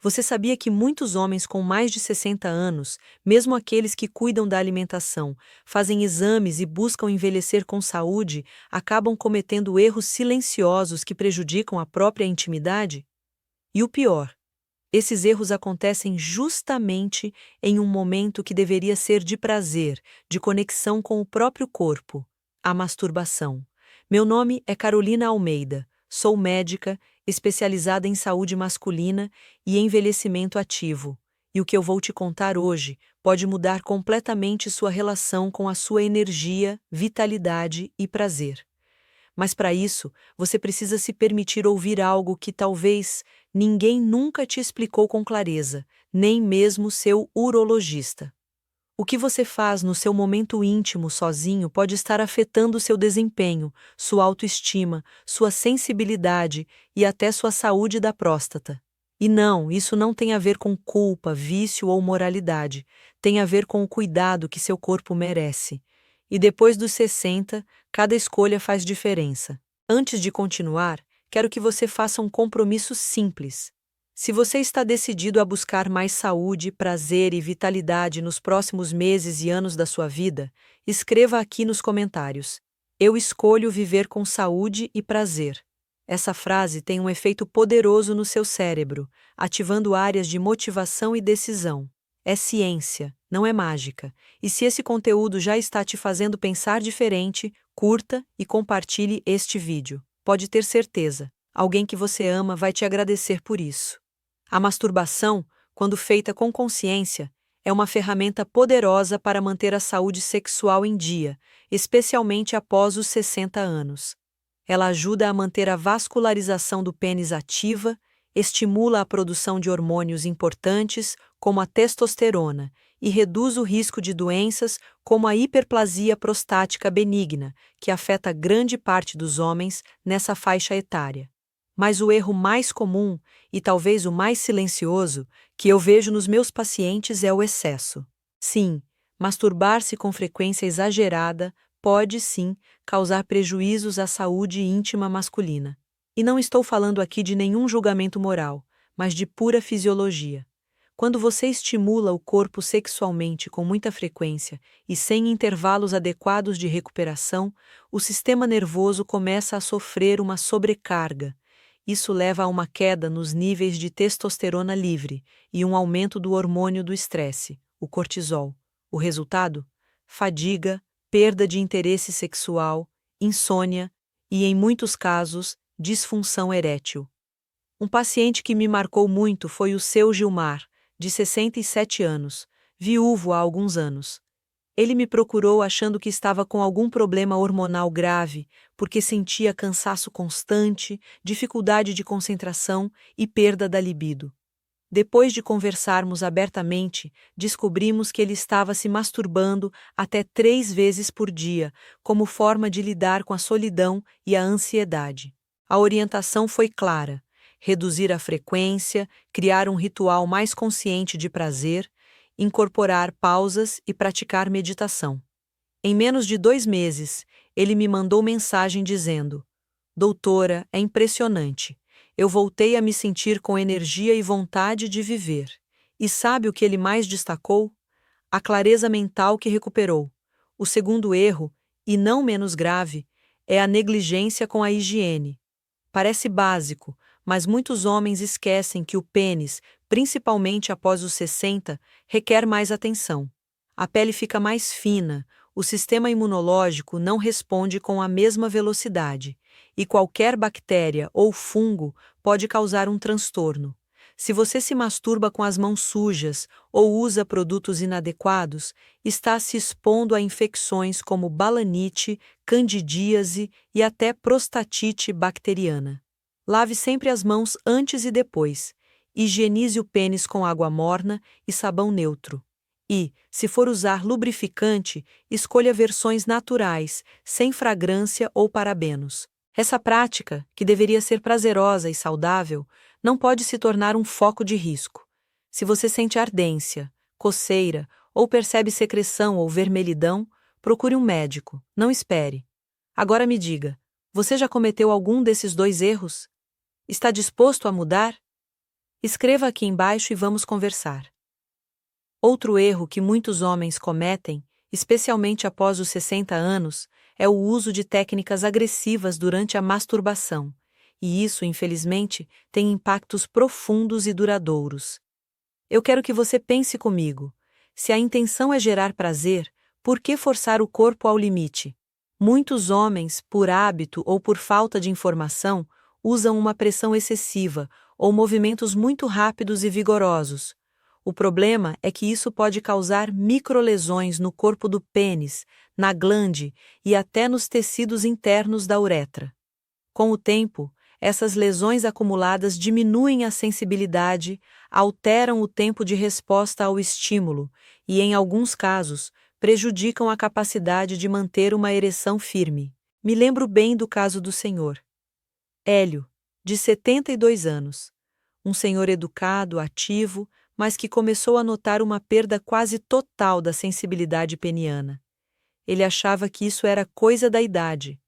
Você sabia que muitos homens com mais de 60 anos, mesmo aqueles que cuidam da alimentação, fazem exames e buscam envelhecer com saúde, acabam cometendo erros silenciosos que prejudicam a própria intimidade? E o pior, esses erros acontecem justamente em um momento que deveria ser de prazer, de conexão com o próprio corpo, a masturbação. Meu nome é Carolina Almeida, sou médica, especializada em saúde masculina e envelhecimento ativo. E o que eu vou te contar hoje pode mudar completamente sua relação com a sua energia, vitalidade e prazer. Mas para isso, você precisa se permitir ouvir algo que talvez ninguém nunca te explicou com clareza, nem mesmo seu urologista. O que você faz no seu momento íntimo sozinho pode estar afetando seu desempenho, sua autoestima, sua sensibilidade e até sua saúde da próstata. E não, isso não tem a ver com culpa, vício ou moralidade. Tem a ver com o cuidado que seu corpo merece. E depois dos 60, cada escolha faz diferença. Antes de continuar, quero que você faça um compromisso simples. Se você está decidido a buscar mais saúde, prazer e vitalidade nos próximos meses e anos da sua vida, escreva aqui nos comentários: Eu escolho viver com saúde e prazer. Essa frase tem um efeito poderoso no seu cérebro, ativando áreas de motivação e decisão. É ciência, não é mágica. E se esse conteúdo já está te fazendo pensar diferente, curta e compartilhe este vídeo. Pode ter certeza, alguém que você ama vai te agradecer por isso. A masturbação, quando feita com consciência, é uma ferramenta poderosa para manter a saúde sexual em dia, especialmente após os 60 anos. Ela ajuda a manter a vascularização do pênis ativa, estimula a produção de hormônios importantes, como a testosterona, e reduz o risco de doenças como a hiperplasia prostática benigna, que afeta grande parte dos homens nessa faixa etária. Mas o erro mais comum, e talvez o mais silencioso, que eu vejo nos meus pacientes é o excesso. Sim, masturbar-se com frequência exagerada pode, sim, causar prejuízos à saúde íntima masculina. E não estou falando aqui de nenhum julgamento moral, mas de pura fisiologia. Quando você estimula o corpo sexualmente com muita frequência e sem intervalos adequados de recuperação, o sistema nervoso começa a sofrer uma sobrecarga. Isso leva a uma queda nos níveis de testosterona livre e um aumento do hormônio do estresse, o cortisol. O resultado? Fadiga, perda de interesse sexual, insônia e, em muitos casos, disfunção erétil. Um paciente que me marcou muito foi o seu Gilmar, de 67 anos, viúvo há alguns anos. Ele me procurou achando que estava com algum problema hormonal grave, porque sentia cansaço constante, dificuldade de concentração e perda da libido. Depois de conversarmos abertamente, descobrimos que ele estava se masturbando até 3 vezes por dia, como forma de lidar com a solidão e a ansiedade. A orientação foi clara: reduzir a frequência, criar um ritual mais consciente de prazer, incorporar pausas e praticar meditação. Em menos de 2 meses, ele me mandou mensagem dizendo: Doutora, é impressionante. Eu voltei a me sentir com energia e vontade de viver. E sabe o que ele mais destacou? A clareza mental que recuperou. O segundo erro, e não menos grave, é a negligência com a higiene. Parece básico, mas muitos homens esquecem que o pênis, principalmente após os 60, requer mais atenção. A pele fica mais fina, o sistema imunológico não responde com a mesma velocidade, e qualquer bactéria ou fungo pode causar um transtorno. Se você se masturba com as mãos sujas ou usa produtos inadequados, está se expondo a infecções como balanite, candidíase e até prostatite bacteriana. Lave sempre as mãos antes e depois. Higienize o pênis com água morna e sabão neutro. E, se for usar lubrificante, escolha versões naturais, sem fragrância ou parabenos. Essa prática, que deveria ser prazerosa e saudável, não pode se tornar um foco de risco. Se você sente ardência, coceira ou percebe secreção ou vermelhidão, procure um médico, não espere. Agora me diga, você já cometeu algum desses 2 erros? Está disposto a mudar? Escreva aqui embaixo e vamos conversar. Outro erro que muitos homens cometem, especialmente após os 60 anos, é o uso de técnicas agressivas durante a masturbação, e isso, infelizmente, tem impactos profundos e duradouros. Eu quero que você pense comigo. Se a intenção é gerar prazer, por que forçar o corpo ao limite? Muitos homens, por hábito ou por falta de informação, usam uma pressão excessiva ou movimentos muito rápidos e vigorosos. O problema é que isso pode causar microlesões no corpo do pênis, na glande e até nos tecidos internos da uretra. Com o tempo, essas lesões acumuladas diminuem a sensibilidade, alteram o tempo de resposta ao estímulo e, em alguns casos, prejudicam a capacidade de manter uma ereção firme. Me lembro bem do caso do senhor Hélio, de 72 anos. Um senhor educado, ativo, mas que começou a notar uma perda quase total da sensibilidade peniana. Ele achava que isso era coisa da idade.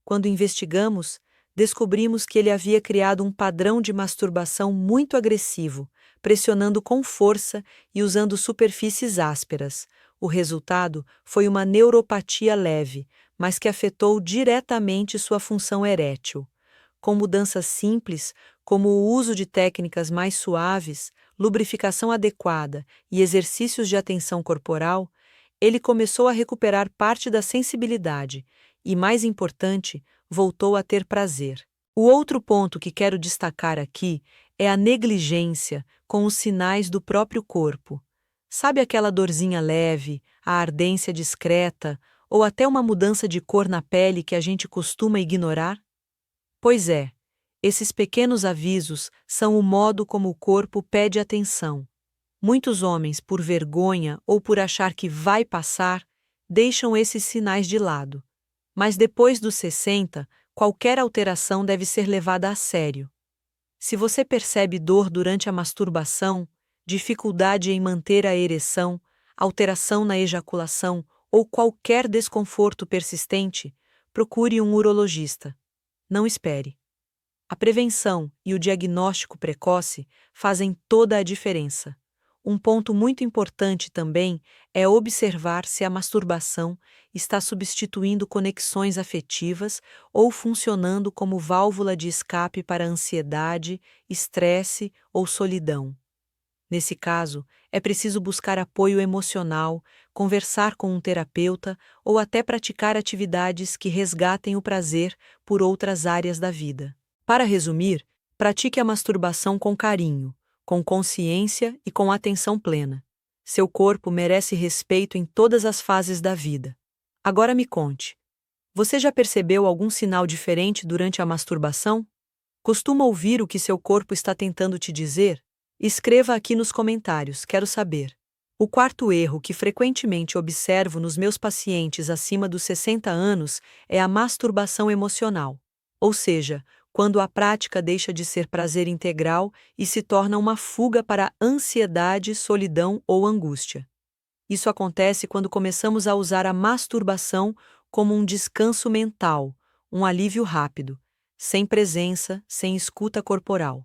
Quando investigamos, descobrimos que ele havia criado um padrão de masturbação muito agressivo, pressionando com força e usando superfícies ásperas. O resultado foi uma neuropatia leve, mas que afetou diretamente sua função erétil. Com mudanças simples, como o uso de técnicas mais suaves, lubrificação adequada e exercícios de atenção corporal, ele começou a recuperar parte da sensibilidade e, mais importante, voltou a ter prazer. O outro ponto que quero destacar aqui é a negligência com os sinais do próprio corpo. Sabe aquela dorzinha leve, a ardência discreta ou até uma mudança de cor na pele que a gente costuma ignorar? Pois é, esses pequenos avisos são o modo como o corpo pede atenção. Muitos homens, por vergonha ou por achar que vai passar, deixam esses sinais de lado. Mas depois dos 60, qualquer alteração deve ser levada a sério. Se você percebe dor durante a masturbação, dificuldade em manter a ereção, alteração na ejaculação ou qualquer desconforto persistente, procure um urologista. Não espere. A prevenção e o diagnóstico precoce fazem toda a diferença. Um ponto muito importante também é observar se a masturbação está substituindo conexões afetivas ou funcionando como válvula de escape para ansiedade, estresse ou solidão. Nesse caso, é preciso buscar apoio emocional, conversar com um terapeuta ou até praticar atividades que resgatem o prazer por outras áreas da vida. Para resumir, pratique a masturbação com carinho, com consciência e com atenção plena. Seu corpo merece respeito em todas as fases da vida. Agora me conte, você já percebeu algum sinal diferente durante a masturbação? Costuma ouvir o que seu corpo está tentando te dizer? Escreva aqui nos comentários, quero saber. O quarto erro que frequentemente observo nos meus pacientes acima dos 60 anos é a masturbação emocional. Ou seja, quando a prática deixa de ser prazer integral e se torna uma fuga para ansiedade, solidão ou angústia. Isso acontece quando começamos a usar a masturbação como um descanso mental, um alívio rápido, sem presença, sem escuta corporal.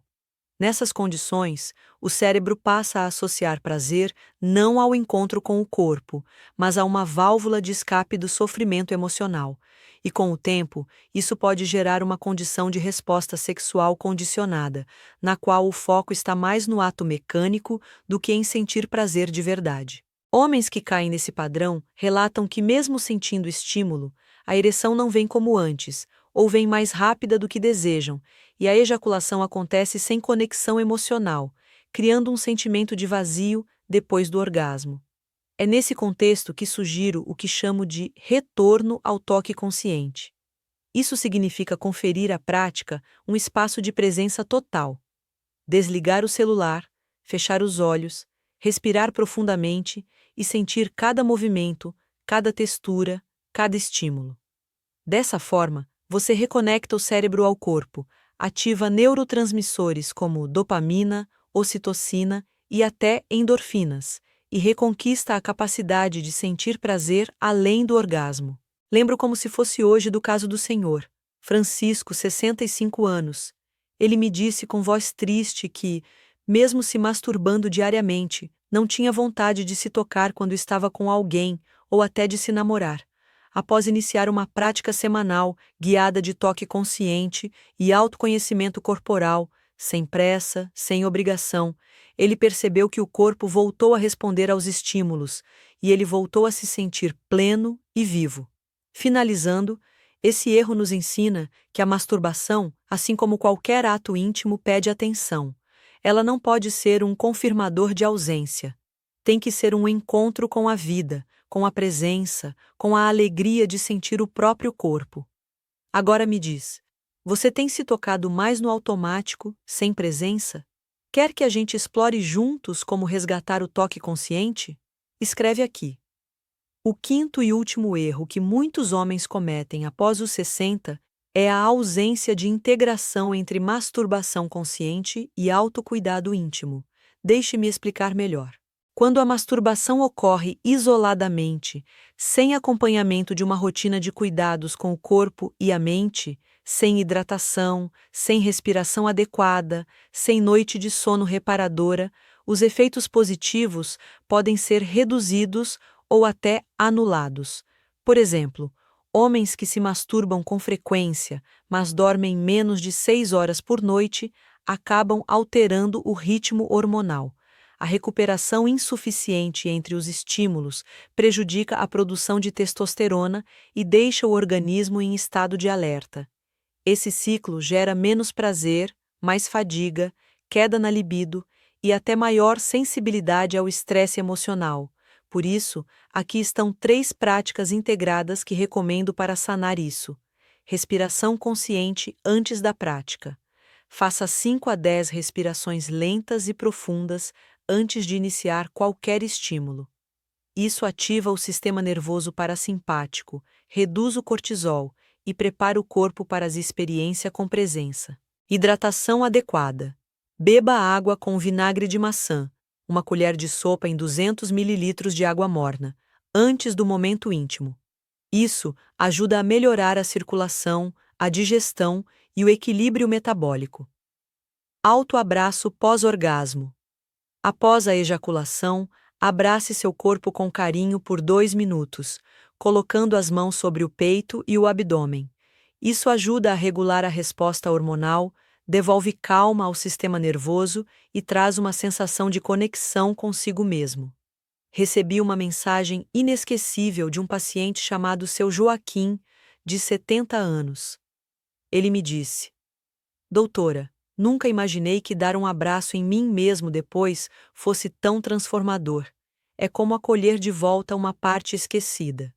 Nessas condições, o cérebro passa a associar prazer não ao encontro com o corpo, mas a uma válvula de escape do sofrimento emocional. E com o tempo, isso pode gerar uma condição de resposta sexual condicionada, na qual o foco está mais no ato mecânico do que em sentir prazer de verdade. Homens que caem nesse padrão relatam que, mesmo sentindo estímulo, a ereção não vem como antes, ou vem mais rápida do que desejam, e a ejaculação acontece sem conexão emocional, criando um sentimento de vazio depois do orgasmo. É nesse contexto que sugiro o que chamo de retorno ao toque consciente. Isso significa conferir à prática um espaço de presença total. Desligar o celular, fechar os olhos, respirar profundamente e sentir cada movimento, cada textura, cada estímulo. Dessa forma, você reconecta o cérebro ao corpo, ativa neurotransmissores como dopamina, ocitocina e até endorfinas, e reconquista a capacidade de sentir prazer além do orgasmo. Lembro como se fosse hoje do caso do senhor, Francisco, 65 anos. Ele me disse com voz triste que, Mesmo se masturbando diariamente, não tinha vontade de se tocar quando estava com alguém ou até de se namorar. Após iniciar uma prática semanal guiada de toque consciente e autoconhecimento corporal, sem pressa, sem obrigação, ele percebeu que o corpo voltou a responder aos estímulos e ele voltou a se sentir pleno e vivo. Finalizando, esse erro nos ensina que a masturbação, assim como qualquer ato íntimo, pede atenção. Ela não pode ser um confirmador de ausência. Tem que ser um encontro com a vida, com a presença, com a alegria de sentir o próprio corpo. Agora me diz, você tem se tocado mais no automático, sem presença? Quer que a gente explore juntos como resgatar o toque consciente? Escreve aqui. O quinto e último erro que muitos homens cometem após os 60 é a ausência de integração entre masturbação consciente e autocuidado íntimo. Deixe-me explicar melhor. Quando a masturbação ocorre isoladamente, sem acompanhamento de uma rotina de cuidados com o corpo e a mente, sem hidratação, sem respiração adequada, sem noite de sono reparadora, os efeitos positivos podem ser reduzidos ou até anulados. Por exemplo, homens que se masturbam com frequência, mas dormem menos de 6 horas por noite, acabam alterando o ritmo hormonal. A recuperação insuficiente entre os estímulos prejudica a produção de testosterona e deixa o organismo em estado de alerta. Esse ciclo gera menos prazer, mais fadiga, queda na libido e até maior sensibilidade ao estresse emocional. Por isso, aqui estão 3 práticas integradas que recomendo para sanar isso. Respiração consciente antes da prática. Faça 5 a 10 respirações lentas e profundas antes de iniciar qualquer estímulo. Isso ativa o sistema nervoso parasimpático, reduz o cortisol e prepara o corpo para a experiência com presença. Hidratação adequada. Beba água com vinagre de maçã, uma colher de sopa em 200 ml de água morna, antes do momento íntimo. Isso ajuda a melhorar a circulação, a digestão e o equilíbrio metabólico. Autoabraço pós-orgasmo. Após a ejaculação, abrace seu corpo com carinho por 2 minutos, colocando as mãos sobre o peito e o abdômen. Isso ajuda a regular a resposta hormonal, devolve calma ao sistema nervoso e traz uma sensação de conexão consigo mesmo. Recebi uma mensagem inesquecível de um paciente chamado seu Joaquim, de 70 anos. Ele me disse: Doutora, nunca imaginei que dar um abraço em mim mesmo depois fosse tão transformador. É como acolher de volta uma parte esquecida.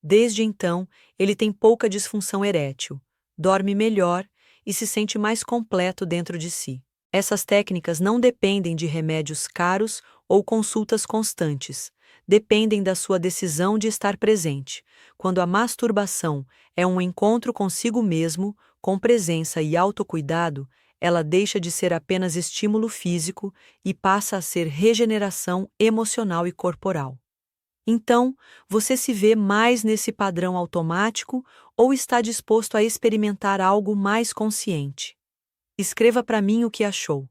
Desde então, ele tem pouca disfunção erétil, dorme melhor e se sente mais completo dentro de si. Essas técnicas não dependem de remédios caros ou consultas constantes. Dependem da sua decisão de estar presente. Quando a masturbação é um encontro consigo mesmo, com presença e autocuidado, ela deixa de ser apenas estímulo físico e passa a ser regeneração emocional e corporal. Então, você se vê mais nesse padrão automático ou está disposto a experimentar algo mais consciente? Escreva para mim o que achou.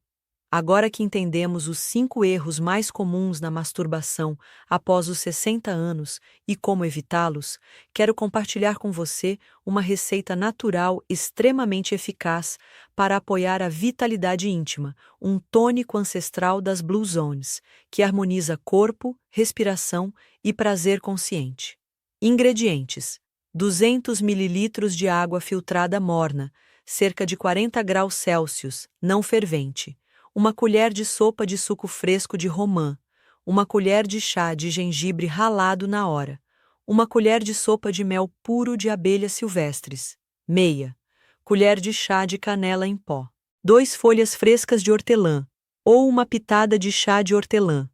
Agora que entendemos os 5 erros mais comuns na masturbação após os 60 anos e como evitá-los, quero compartilhar com você uma receita natural extremamente eficaz para apoiar a vitalidade íntima, um tônico ancestral das Blue Zones, que harmoniza corpo, respiração e prazer consciente. Ingredientes: 200 ml de água filtrada morna, cerca de 40 graus Celsius, não fervente. Uma colher de sopa de suco fresco de romã, uma colher de chá de gengibre ralado na hora, uma colher de sopa de mel puro de abelhas silvestres, meia colher de chá de canela em pó, 2 folhas frescas de hortelã, ou uma pitada de chá de hortelã.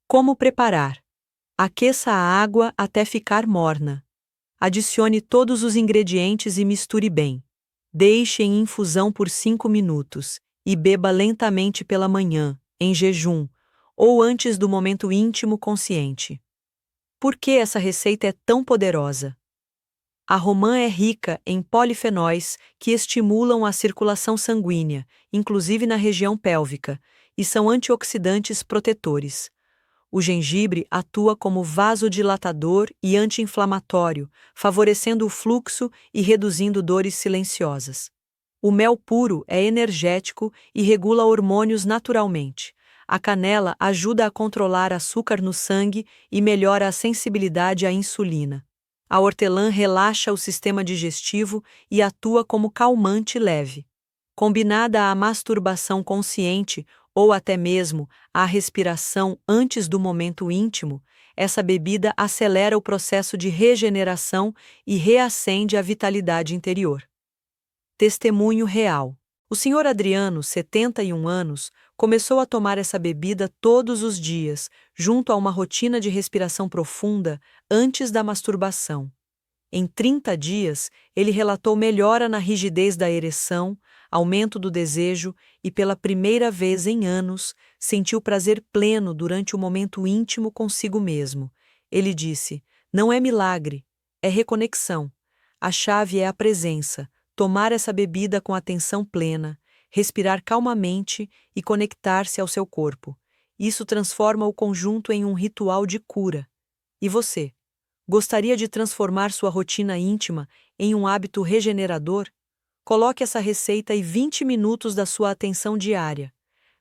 Como preparar? Aqueça a água até ficar morna. Adicione todos os ingredientes e misture bem. Deixe em infusão por 5 minutos. E beba lentamente pela manhã, em jejum, ou antes do momento íntimo consciente. Por que essa receita é tão poderosa? A romã é rica em polifenóis que estimulam a circulação sanguínea, inclusive na região pélvica, e são antioxidantes protetores. O gengibre atua como vasodilatador e anti-inflamatório, favorecendo o fluxo e reduzindo dores silenciosas. O mel puro é energético e regula hormônios naturalmente. A canela ajuda a controlar açúcar no sangue e melhora a sensibilidade à insulina. A hortelã relaxa o sistema digestivo e atua como calmante leve. Combinada à masturbação consciente ou até mesmo à respiração antes do momento íntimo, essa bebida acelera o processo de regeneração e reacende a vitalidade interior. Testemunho real. O senhor Adriano, 71 anos, começou a tomar essa bebida todos os dias, junto a uma rotina de respiração profunda antes da masturbação. Em 30 dias, ele relatou melhora na rigidez da ereção, aumento do desejo e, pela primeira vez em anos, sentiu prazer pleno durante o momento íntimo consigo mesmo. Ele disse: "Não é milagre, é reconexão. A chave é a presença, tomar essa bebida com atenção plena, respirar calmamente e conectar-se ao seu corpo. Isso transforma o conjunto em um ritual de cura. E você? Gostaria de transformar sua rotina íntima em um hábito regenerador? Coloque essa receita e 20 minutos da sua atenção diária.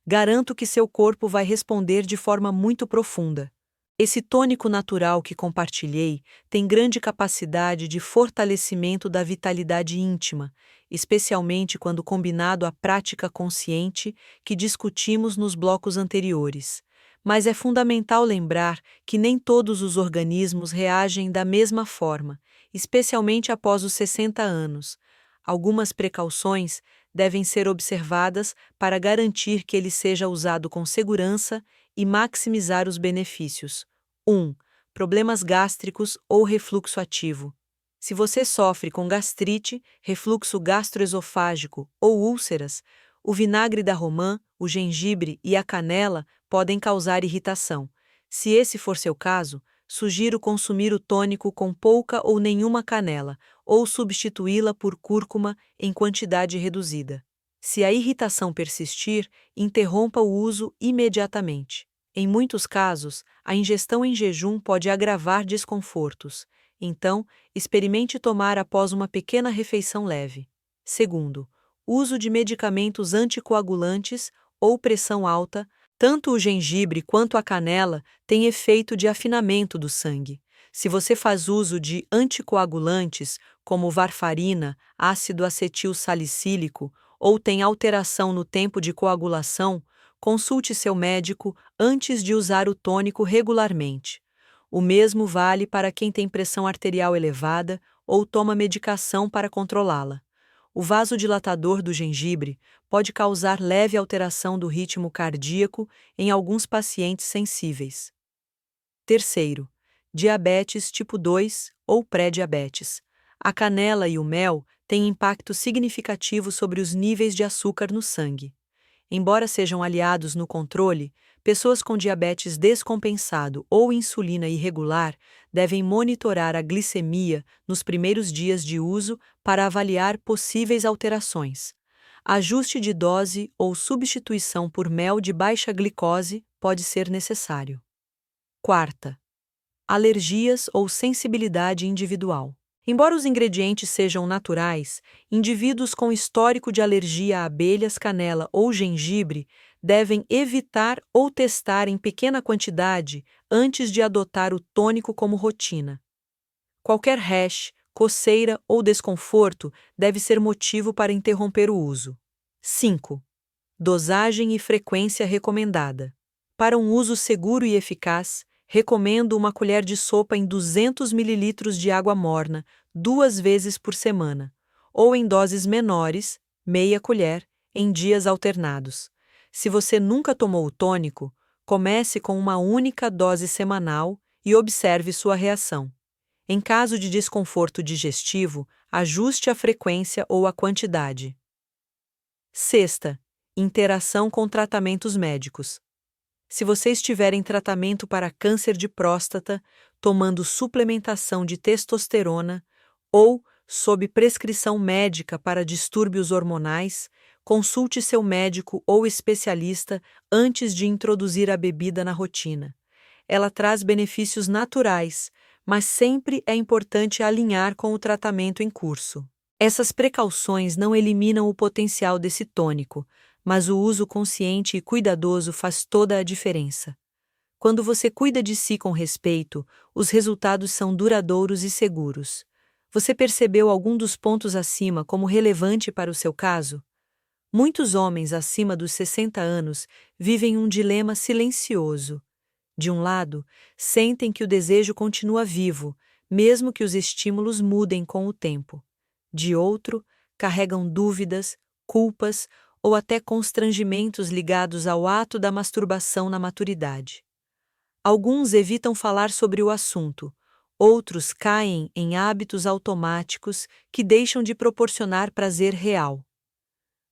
Garanto que seu corpo vai responder de forma muito profunda. Esse tônico natural que compartilhei tem grande capacidade de fortalecimento da vitalidade íntima, especialmente quando combinado à prática consciente que discutimos nos blocos anteriores. Mas é fundamental lembrar que nem todos os organismos reagem da mesma forma, especialmente após os 60 anos. Algumas precauções devem ser observadas para garantir que ele seja usado com segurança e maximizar os benefícios. 1. Problemas gástricos ou refluxo ativo. Se você sofre com gastrite, refluxo gastroesofágico ou úlceras, o vinagre da romã, o gengibre e a canela podem causar irritação. Se esse for seu caso, sugiro consumir o tônico com pouca ou nenhuma canela, ou substituí-la por cúrcuma em quantidade reduzida. Se a irritação persistir, interrompa o uso imediatamente. Em muitos casos, a ingestão em jejum pode agravar desconfortos, então, experimente tomar após uma pequena refeição leve. Segundo, uso de medicamentos anticoagulantes ou pressão alta. Tanto o gengibre quanto a canela têm efeito de afinamento do sangue. Se você faz uso de anticoagulantes, como varfarina, ácido acetil salicílico, ou tem alteração no tempo de coagulação, consulte seu médico antes de usar o tônico regularmente. O mesmo vale para quem tem pressão arterial elevada ou toma medicação para controlá-la. O vasodilatador do gengibre pode causar leve alteração do ritmo cardíaco em alguns pacientes sensíveis. Terceiro, diabetes tipo 2 ou pré-diabetes. A canela e o mel têm impacto significativo sobre os níveis de açúcar no sangue. Embora sejam aliados no controle, pessoas com diabetes descompensado ou insulina irregular devem monitorar a glicemia nos primeiros dias de uso para avaliar possíveis alterações. Ajuste de dose ou substituição por mel de baixa glicose pode ser necessário. Quarta, alergias ou sensibilidade individual. Embora os ingredientes sejam naturais, indivíduos com histórico de alergia a abelhas, canela ou gengibre devem evitar ou testar em pequena quantidade antes de adotar o tônico como rotina. Qualquer rash, coceira ou desconforto deve ser motivo para interromper o uso. 5. Dosagem e frequência recomendada. Para um uso seguro e eficaz, recomendo uma colher de sopa em 200 ml de água morna 2 vezes por semana, ou em doses menores, meia colher, em dias alternados. Se você nunca tomou o tônico, comece com uma única dose semanal e observe sua reação. Em caso de desconforto digestivo, ajuste a frequência ou a quantidade. Sexta, interação com tratamentos médicos. Se você estiver em tratamento para câncer de próstata, tomando suplementação de testosterona ou sob prescrição médica para distúrbios hormonais, consulte seu médico ou especialista antes de introduzir a bebida na rotina. Ela traz benefícios naturais, mas sempre é importante alinhar com o tratamento em curso. Essas precauções não eliminam o potencial desse tônico, mas o uso consciente e cuidadoso faz toda a diferença. Quando você cuida de si com respeito, os resultados são duradouros e seguros. Você percebeu algum dos pontos acima como relevante para o seu caso? Muitos homens acima dos 60 anos vivem um dilema silencioso. De um lado, sentem que o desejo continua vivo, mesmo que os estímulos mudem com o tempo. De outro, carregam dúvidas, culpas ou até constrangimentos ligados ao ato da masturbação na maturidade. Alguns evitam falar sobre o assunto, outros caem em hábitos automáticos que deixam de proporcionar prazer real.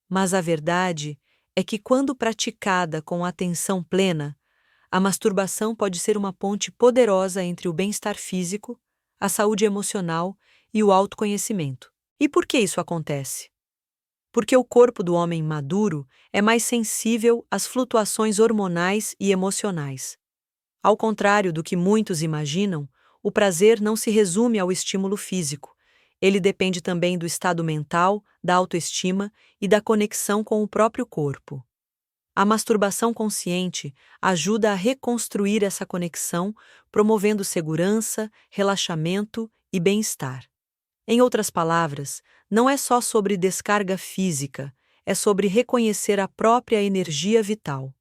Mas a verdade é que, quando praticada com atenção plena, a masturbação pode ser uma ponte poderosa entre o bem-estar físico, a saúde emocional e o autoconhecimento. E por que isso acontece? Porque o corpo do homem maduro é mais sensível às flutuações hormonais e emocionais. Ao contrário do que muitos imaginam, o prazer não se resume ao estímulo físico. Ele depende também do estado mental, da autoestima e da conexão com o próprio corpo. A masturbação consciente ajuda a reconstruir essa conexão, promovendo segurança, relaxamento e bem-estar. Em outras palavras, não é só sobre descarga física, é sobre reconhecer a própria energia vital.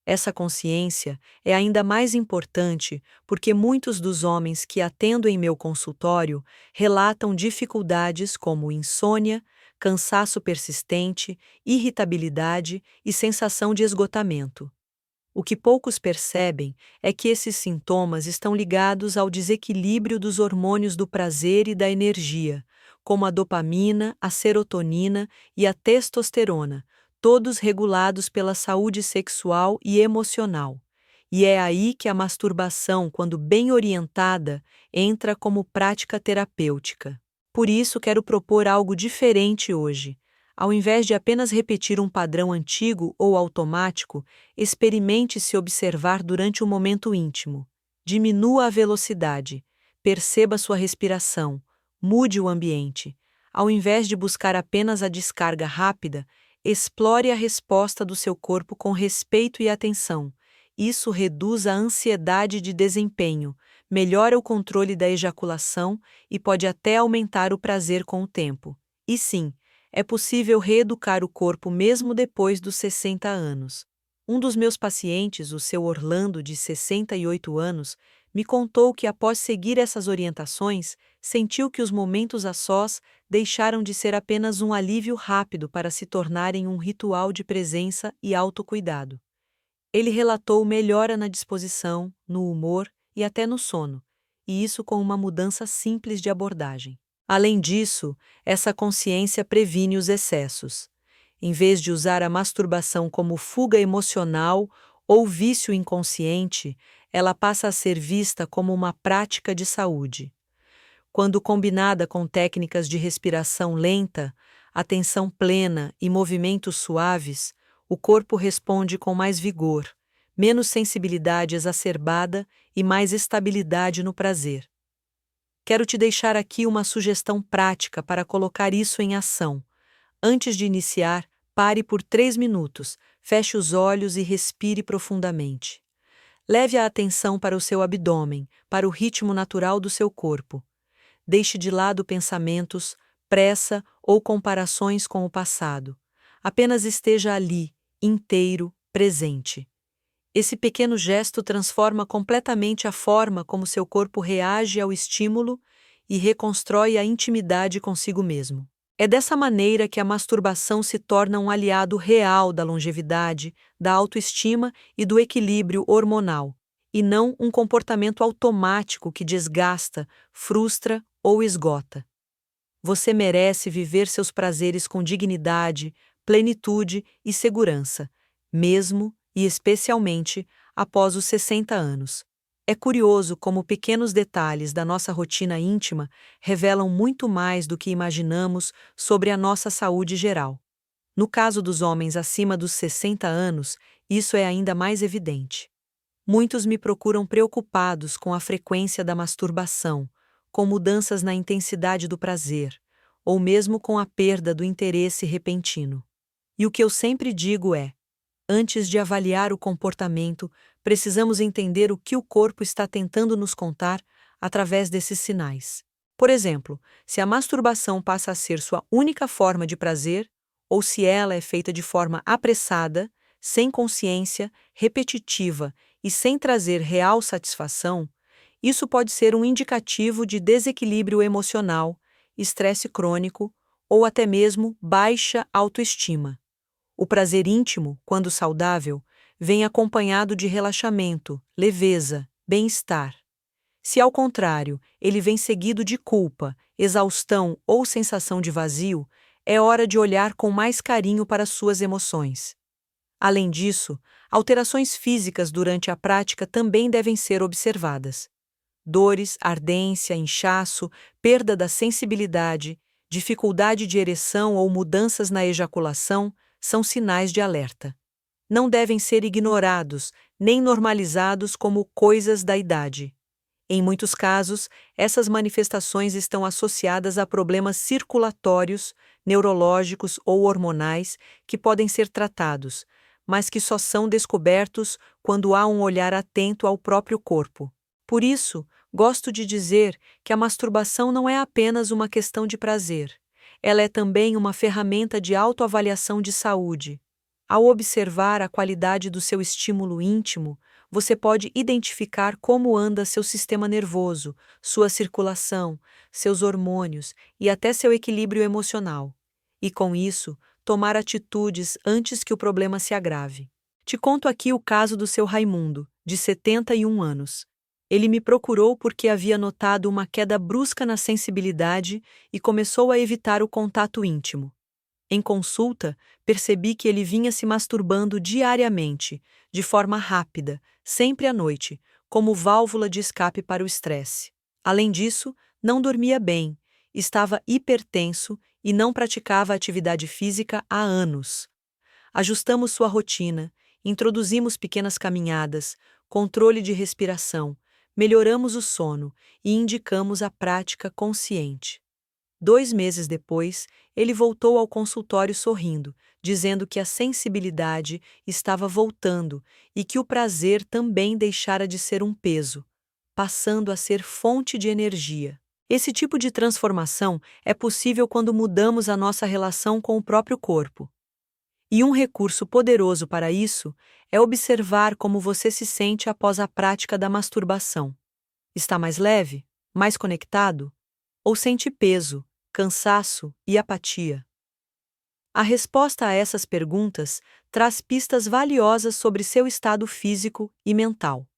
Essa consciência é ainda mais importante porque muitos dos homens que atendo em meu consultório relatam dificuldades como insônia, cansaço persistente, irritabilidade e sensação de esgotamento. O que poucos percebem é que esses sintomas estão ligados ao desequilíbrio dos hormônios do prazer e da energia, como a dopamina, a serotonina e a testosterona, todos regulados pela saúde sexual e emocional. E é aí que a masturbação, quando bem orientada, entra como prática terapêutica. Por isso, quero propor algo diferente hoje. Ao invés de apenas repetir um padrão antigo ou automático, experimente se observar durante um momento íntimo. Diminua a velocidade, perceba sua respiração, mude o ambiente. Ao invés de buscar apenas a descarga rápida, explore a resposta do seu corpo com respeito e atenção. Isso reduz a ansiedade de desempenho, melhora o controle da ejaculação e pode até aumentar o prazer com o tempo. E sim, é possível reeducar o corpo mesmo depois dos 60 anos. Um dos meus pacientes, o seu Orlando, de 68 anos, me contou que, após seguir essas orientações, sentiu que os momentos a sós deixaram de ser apenas um alívio rápido para se tornarem um ritual de presença e autocuidado. Ele relatou melhora na disposição, no humor e até no sono, e isso com uma mudança simples de abordagem. Além disso, essa consciência previne os excessos. Em vez de usar a masturbação como fuga emocional ou vício inconsciente, ela passa a ser vista como uma prática de saúde. Quando combinada com técnicas de respiração lenta, atenção plena e movimentos suaves, o corpo responde com mais vigor, menos sensibilidade exacerbada e mais estabilidade no prazer. Quero te deixar aqui uma sugestão prática para colocar isso em ação. Antes de iniciar, pare por 3 minutos, feche os olhos e respire profundamente. Leve a atenção para o seu abdômen, para o ritmo natural do seu corpo. Deixe de lado pensamentos, pressa ou comparações com o passado. Apenas esteja ali, inteiro, presente. Esse pequeno gesto transforma completamente a forma como seu corpo reage ao estímulo e reconstrói a intimidade consigo mesmo. É dessa maneira que a masturbação se torna um aliado real da longevidade, da autoestima e do equilíbrio hormonal, e não um comportamento automático que desgasta, frustra ou esgota. Você merece viver seus prazeres com dignidade, plenitude e segurança, mesmo e especialmente após os 60 anos. É curioso como pequenos detalhes da nossa rotina íntima revelam muito mais do que imaginamos sobre a nossa saúde geral. No caso dos homens acima dos 60 anos, isso é ainda mais evidente. Muitos me procuram preocupados com a frequência da masturbação, com mudanças na intensidade do prazer, ou mesmo com a perda do interesse repentino. E o que eu sempre digo é: antes de avaliar o comportamento, precisamos entender o que o corpo está tentando nos contar através desses sinais. Por exemplo, se a masturbação passa a ser sua única forma de prazer, ou se ela é feita de forma apressada, sem consciência, repetitiva e sem trazer real satisfação, isso pode ser um indicativo de desequilíbrio emocional, estresse crônico ou até mesmo baixa autoestima. O prazer íntimo, quando saudável, vem acompanhado de relaxamento, leveza, bem-estar. Se, ao contrário, ele vem seguido de culpa, exaustão ou sensação de vazio, é hora de olhar com mais carinho para suas emoções. Além disso, alterações físicas durante a prática também devem ser observadas. Dores, ardência, inchaço, perda da sensibilidade, dificuldade de ereção ou mudanças na ejaculação são sinais de alerta. Não devem ser ignorados, nem normalizados como coisas da idade. Em muitos casos, essas manifestações estão associadas a problemas circulatórios, neurológicos ou hormonais que podem ser tratados, mas que só são descobertos quando há um olhar atento ao próprio corpo. Por isso, gosto de dizer que a masturbação não é apenas uma questão de prazer. Ela é também uma ferramenta de autoavaliação de saúde. Ao observar a qualidade do seu estímulo íntimo, você pode identificar como anda seu sistema nervoso, sua circulação, seus hormônios e até seu equilíbrio emocional. E com isso, tomar atitudes antes que o problema se agrave. Te conto aqui o caso do seu Raimundo, de 71 anos. Ele me procurou porque havia notado uma queda brusca na sensibilidade e começou a evitar o contato íntimo. Em consulta, percebi que ele vinha se masturbando diariamente, de forma rápida, sempre à noite, como válvula de escape para o estresse. Além disso, não dormia bem, estava hipertenso e não praticava atividade física há anos. Ajustamos sua rotina, introduzimos pequenas caminhadas, controle de respiração, melhoramos o sono e indicamos a prática consciente. 2 meses depois, ele voltou ao consultório sorrindo, dizendo que a sensibilidade estava voltando e que o prazer também deixara de ser um peso, passando a ser fonte de energia. Esse tipo de transformação é possível quando mudamos a nossa relação com o próprio corpo. E um recurso poderoso para isso é observar como você se sente após a prática da masturbação. Está mais leve? Mais conectado? Ou sente peso, cansaço e apatia? A resposta a essas perguntas traz pistas valiosas sobre seu estado físico e mental.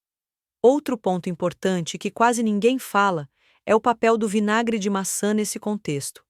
Outro ponto importante que quase ninguém fala é o papel do vinagre de maçã nesse contexto.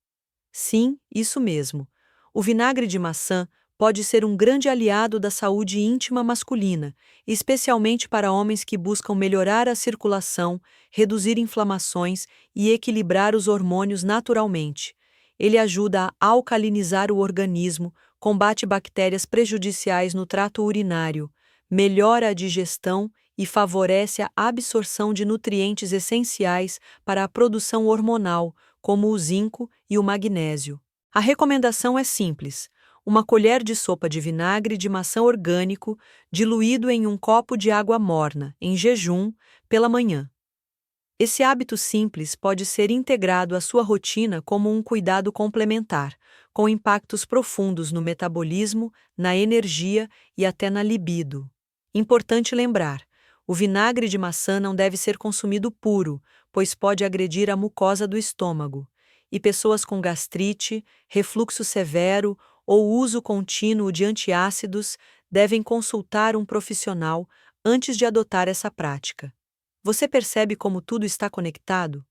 Sim, isso mesmo. O vinagre de maçã pode ser um grande aliado da saúde íntima masculina, especialmente para homens que buscam melhorar a circulação, reduzir inflamações e equilibrar os hormônios naturalmente. Ele ajuda a alcalinizar o organismo, combate bactérias prejudiciais no trato urinário, melhora a digestão e favorece a absorção de nutrientes essenciais para a produção hormonal, como o zinco e o magnésio. A recomendação é simples: uma colher de sopa de vinagre de maçã orgânico diluído em um copo de água morna, em jejum, pela manhã. Esse hábito simples pode ser integrado à sua rotina como um cuidado complementar, com impactos profundos no metabolismo, na energia e até na libido. Importante lembrar: o vinagre de maçã não deve ser consumido puro, pois pode agredir a mucosa do estômago. E pessoas com gastrite, refluxo severo ou uso contínuo de antiácidos devem consultar um profissional antes de adotar essa prática. Você percebe como tudo está conectado?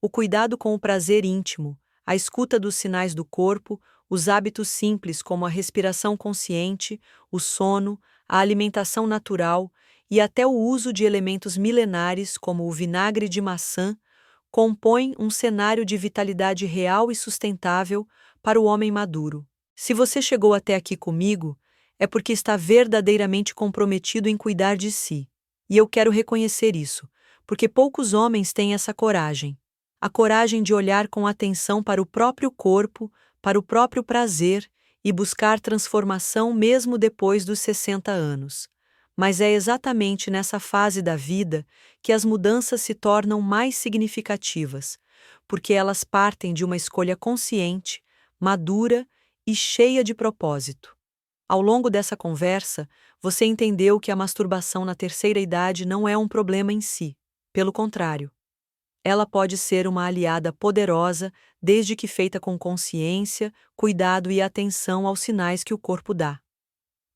O cuidado com o prazer íntimo, a escuta dos sinais do corpo, os hábitos simples como a respiração consciente, o sono, a alimentação natural e até o uso de elementos milenares como o vinagre de maçã compõem um cenário de vitalidade real e sustentável para o homem maduro. Se você chegou até aqui comigo, é porque está verdadeiramente comprometido em cuidar de si. E eu quero reconhecer isso, porque poucos homens têm essa coragem. A coragem de olhar com atenção para o próprio corpo, para o próprio prazer e buscar transformação mesmo depois dos 60 anos. Mas é exatamente nessa fase da vida que as mudanças se tornam mais significativas, porque elas partem de uma escolha consciente, madura e cheia de propósito. Ao longo dessa conversa, você entendeu que a masturbação na terceira idade não é um problema em si. Pelo contrário, ela pode ser uma aliada poderosa desde que feita com consciência, cuidado e atenção aos sinais que o corpo dá.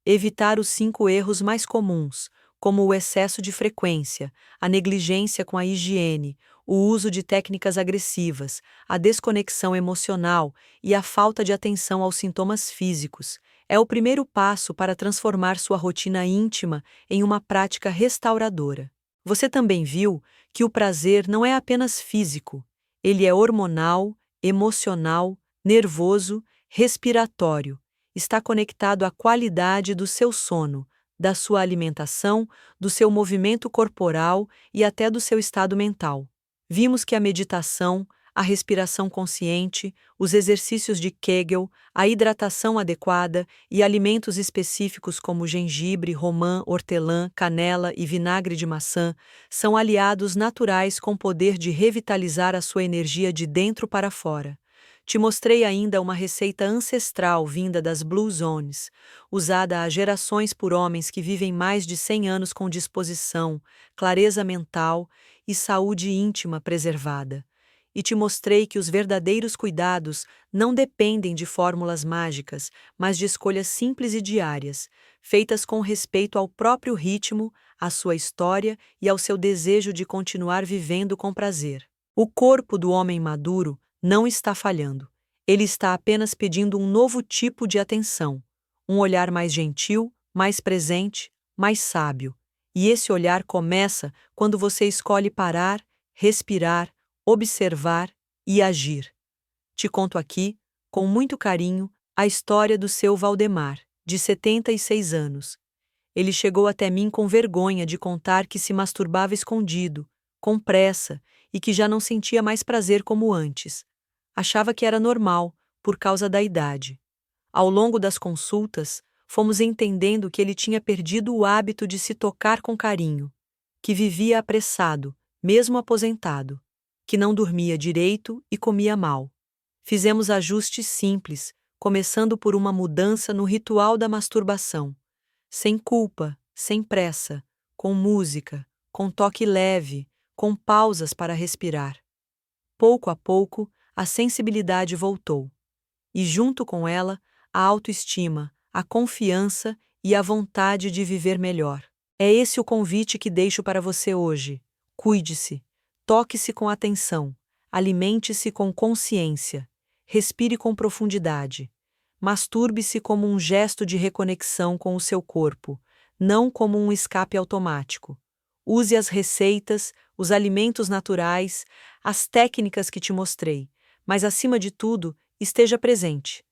Evitar os 5 erros mais comuns, como o excesso de frequência, a negligência com a higiene, o uso de técnicas agressivas, a desconexão emocional e a falta de atenção aos sintomas físicos, é o primeiro passo para transformar sua rotina íntima em uma prática restauradora. Você também viu que o prazer não é apenas físico, ele é hormonal, emocional, nervoso, respiratório. Está conectado à qualidade do seu sono, da sua alimentação, do seu movimento corporal e até do seu estado mental. Vimos que a meditação, a respiração consciente, os exercícios de Kegel, a hidratação adequada e alimentos específicos como gengibre, romã, hortelã, canela e vinagre de maçã são aliados naturais com poder de revitalizar a sua energia de dentro para fora. Te mostrei ainda uma receita ancestral vinda das Blue Zones, usada há gerações por homens que vivem mais de 100 anos com disposição, clareza mental e saúde íntima preservada. E te mostrei que os verdadeiros cuidados não dependem de fórmulas mágicas, mas de escolhas simples e diárias, feitas com respeito ao próprio ritmo, à sua história e ao seu desejo de continuar vivendo com prazer. O corpo do homem maduro não está falhando. Ele está apenas pedindo um novo tipo de atenção, um olhar mais gentil, mais presente, mais sábio. E esse olhar começa quando você escolhe parar, respirar, observar e agir. Te conto aqui, com muito carinho, a história do seu Valdemar, de 76 anos. Ele chegou até mim com vergonha de contar que se masturbava escondido, com pressa, e que já não sentia mais prazer como antes. Achava que era normal, por causa da idade. Ao longo das consultas, fomos entendendo que ele tinha perdido o hábito de se tocar com carinho, que vivia apressado, mesmo aposentado, que não dormia direito e comia mal. Fizemos ajustes simples, começando por uma mudança no ritual da masturbação. Sem culpa, sem pressa, com música, com toque leve, com pausas para respirar. Pouco a pouco, a sensibilidade voltou. E junto com ela, a autoestima, a confiança e a vontade de viver melhor. É esse o convite que deixo para você hoje. Cuide-se, toque-se com atenção, alimente-se com consciência, respire com profundidade. Masturbe-se como um gesto de reconexão com o seu corpo, não como um escape automático. Use as receitas, os alimentos naturais, as técnicas que te mostrei, mas acima de tudo, esteja presente.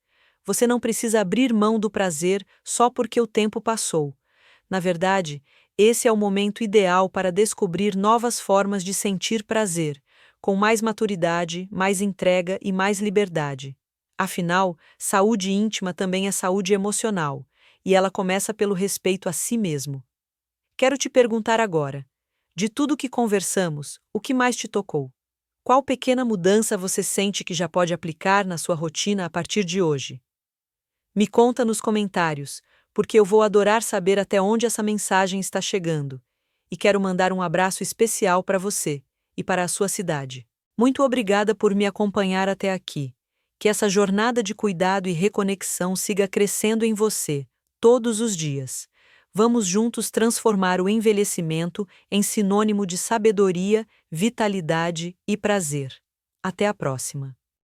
Você não precisa abrir mão do prazer só porque o tempo passou. Na verdade, esse é o momento ideal para descobrir novas formas de sentir prazer, com mais maturidade, mais entrega e mais liberdade. Afinal, saúde íntima também é saúde emocional, e ela começa pelo respeito a si mesmo. Quero te perguntar agora, de tudo que conversamos, o que mais te tocou? Qual pequena mudança você sente que já pode aplicar na sua rotina a partir de hoje? Me conta nos comentários, porque eu vou adorar saber até onde essa mensagem está chegando. E quero mandar um abraço especial para você e para a sua cidade. Muito obrigada por me acompanhar até aqui. Que essa jornada de cuidado e reconexão siga crescendo em você, todos os dias. Vamos juntos transformar o envelhecimento em sinônimo de sabedoria, vitalidade e prazer. Até a próxima!